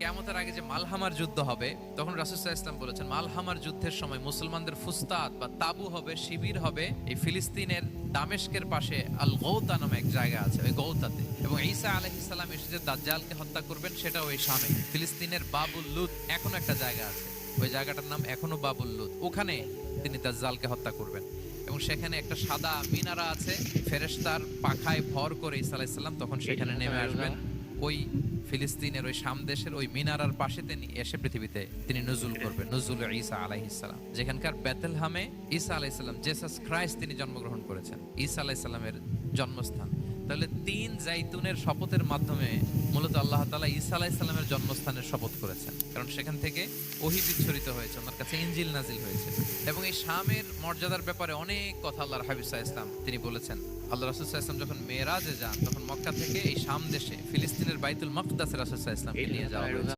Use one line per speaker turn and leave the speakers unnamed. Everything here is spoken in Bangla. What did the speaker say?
কিয়ামতের আগে যে মালহামার যুদ্ধ হবে, তখন রাসূল সাল্লাল্লাহু আলাইহি ওয়াসাল্লাম বলেছেন মালহামার যুদ্ধের সময় মুসলমানদের ফুস্তাদ বা তাবু হবে, শিবির হবে এই ফিলিস্তিনের দামেস্কের পাশে আল গৌতা নামে এক জায়গা আছে, ওই গৌতাতে। এবং ঈসা আলাইহিস সালাম এসে যে দাজ্জালকে হত্যা করবেন সেটা ওই শামে। ফিলিস্তিনের বাবুল লুদ এখনো একটা জায়গা আছে, ওই জায়গাটার নাম এখনো বাবুল লুদ, ওখানে তিনি দাজ্জালকে হত্যা করবেন। এবং সেখানে একটা সাদা মিনারা আছে, ফেরেশতার পাখায় ভর করে ঈসা আলাইহিস সালাম তখন সেখানে নেমে আসবেন। ওই ফিলিস্তিনের ওই শাম দেশের ওই মিনারার পাশে তিনি এসে পৃথিবীতে তিনি নজুল করবেন, নজুল ঈসা আলাইহিস সালাম। যেখানকার বেথলেহেমে ঈসা আলাইহিস সালাম, জেসাস ক্রাইস্ট তিনি জন্মগ্রহণ করেছেন, ঈসা আলাইহিস সালামের জন্মস্থান। তাহলে 3 জাইতুনের শপথের মাধ্যমে মূলত আল্লাহ তাআলা ঈসা আলাইহিস সালামের জন্মস্থানের শপথ করেছেন, কারণ সেখান থেকে ওহী বিচ্ছুরিত হয়েছে, ওনার কাছে ইনজিল নাজিল হয়েছে। এবং এই শামের মর্যাদার ব্যাপারে অনেক কথা আল্লাহর হাবিব সাল্লাল্লাহু আলাইহি ওয়াসাল্লাম তিনি বলেছেন। আল্লাহ রাসূল সাল্লাল্লাহু আলাইহি ওয়াসাল্লাম যখন মেরাজে যান, তখন মক্কা থেকে এই শাম দেশে ফিলিস্তিনের বাইতুল মাকদাসে রাসূল সাল্লাল্লাহু আলাইহি ওয়াসাল্লামকে নিয়ে যাওয়া হয়েছে।